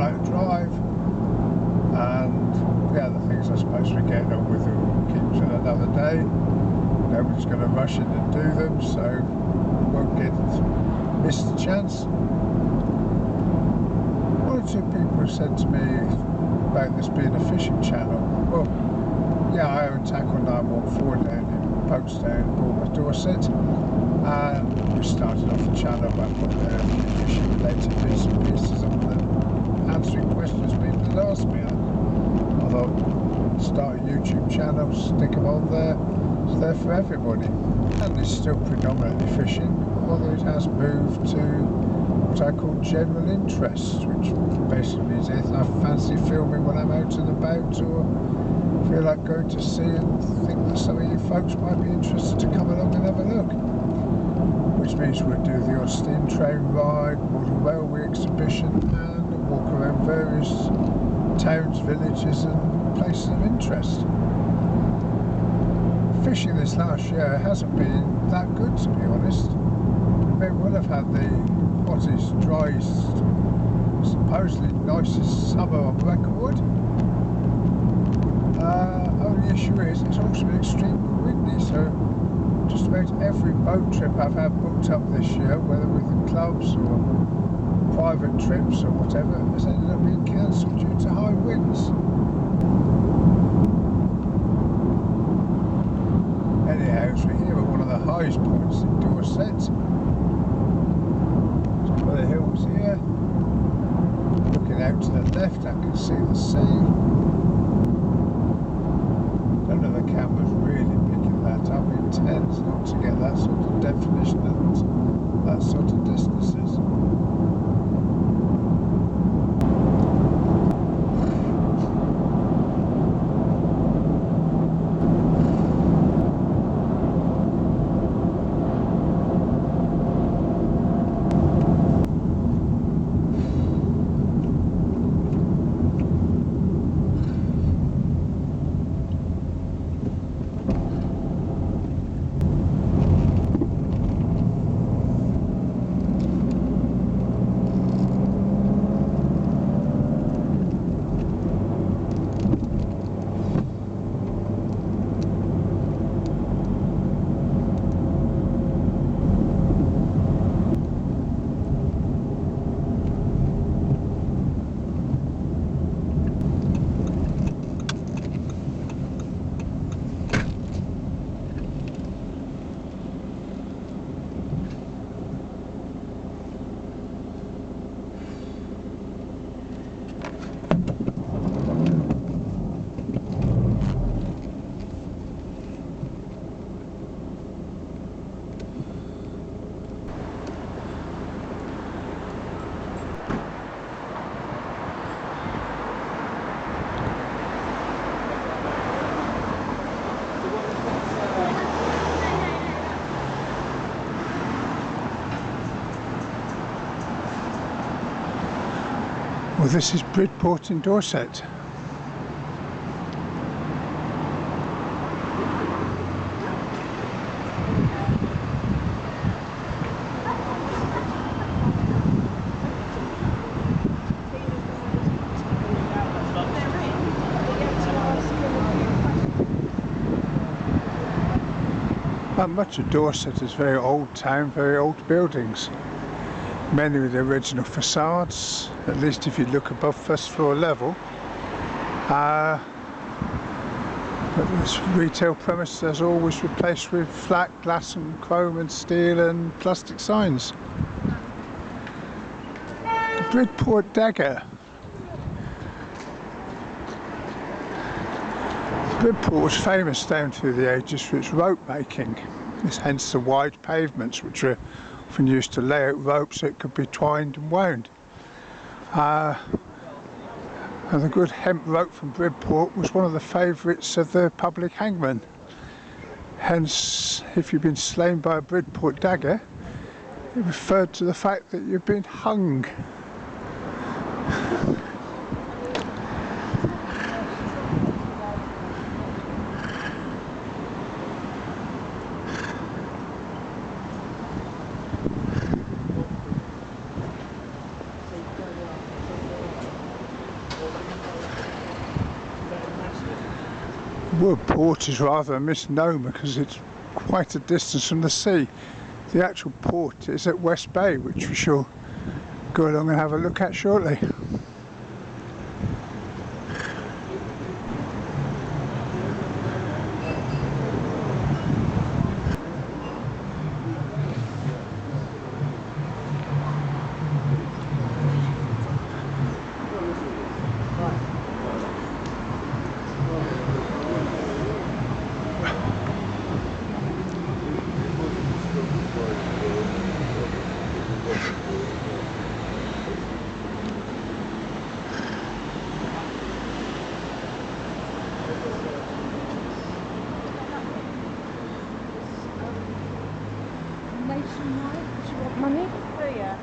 out to drive, and the other things I suppose we're getting on with will keep till another day. Nobody's going to rush in and do them, so won't miss the chance. One or two people have said to me about this being a fishing channel. Well, yeah, I own Tackle 914 down in Folkestone, Bridport, Dorset, and we started off the channel by putting a few fishing related bits and pieces on them, answering questions people had asked me. I thought, start a YouTube channel, stick them on there, it's there for everybody. And it's still predominantly fishing, although it has moved to what I call general interest, which basically means anything I fancy filming when I'm out and about, or feel like going to see and think that some of you folks might be interested to come along and have a look. Which means we'll do the odd steam train ride, model railway exhibition, and walk around various towns, villages and places of interest. Fishing this last year hasn't been that good, to be honest. We will have had the hottest, driest, supposedly nicest summer on record. Only issue is it's also been extremely windy, so just about every boat trip I've had booked up this year, whether with the clubs or private trips or whatever, has ended up being cancelled due to high winds. Anyhow, so we're here at one of the highest points in Dorset. Top of the hills here. Looking out to the left, I can see the sea. None of the cameras really picking that up. It tends not to get that sort of definition and that sort of distances. Well, this is Bridport in Dorset. Much of Dorset is very old town, very old buildings. Many with the original facades, at least if you look above first floor level. But this retail premise is always replaced with flat glass and chrome and steel and plastic signs. The Bridport dagger. Bridport was famous down through the ages for its rope making. Hence the wide pavements, which were often used to lay out rope so it could be twined and wound. And the good hemp rope from Bridport was one of the favourites of the public hangman. Hence, if you've been slain by a Bridport dagger, it referred to the fact that you've been hung. word port is rather a misnomer because it's quite a distance from the sea. The actual port is at West Bay, which we shall go along and have a look at shortly. Nationwide, do you want money? Oh yeah.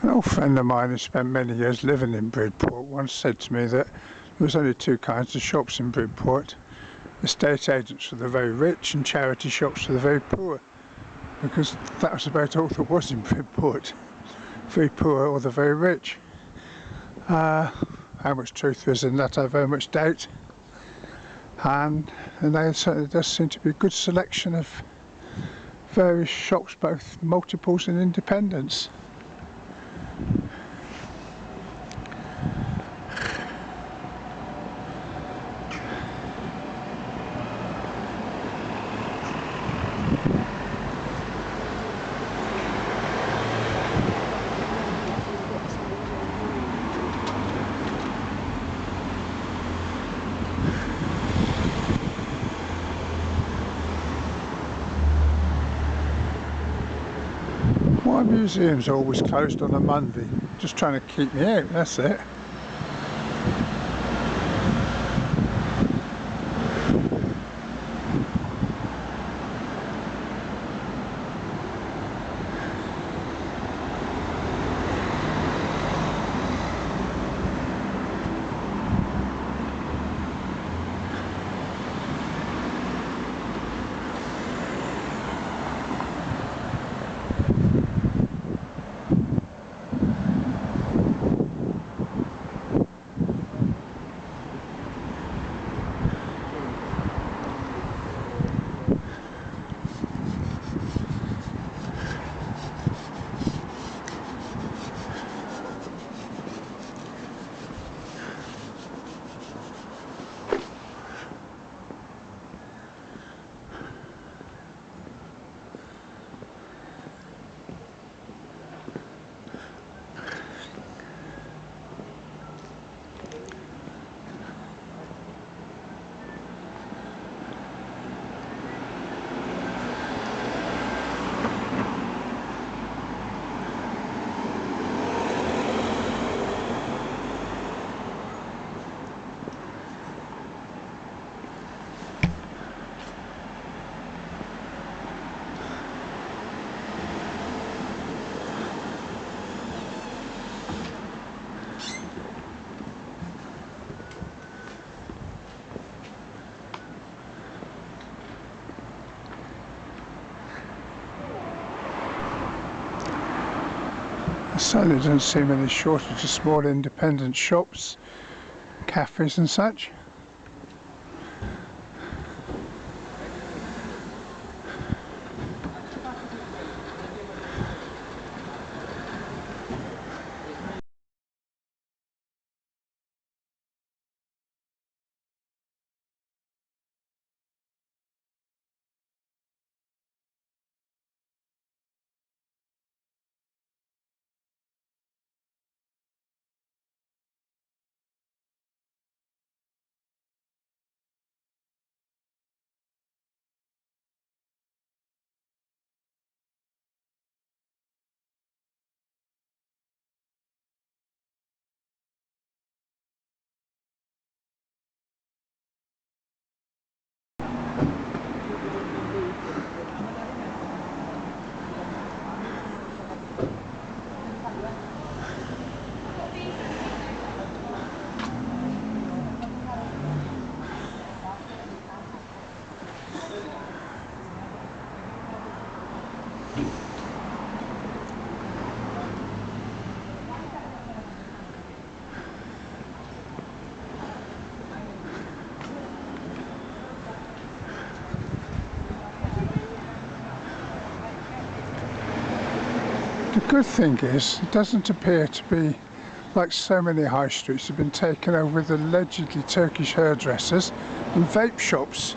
An old friend of mine who spent many years living in Bridport once said to me that there was only two kinds of shops in Bridport: estate agents for the very rich and charity shops for the very poor, because that was about all there was in Bridport. Very poor or the very rich. How much truth there is in that I very much doubt, and there certainly does seem to be a good selection of various shops, both multiples and independents. Why museums are always closed on a Monday? Just trying to keep me out, that's it. There certainly doesn't seem any shortage of small independent shops, cafes and such. good thing is, it doesn't appear to be like so many high streets have been taken over with allegedly Turkish hairdressers and vape shops.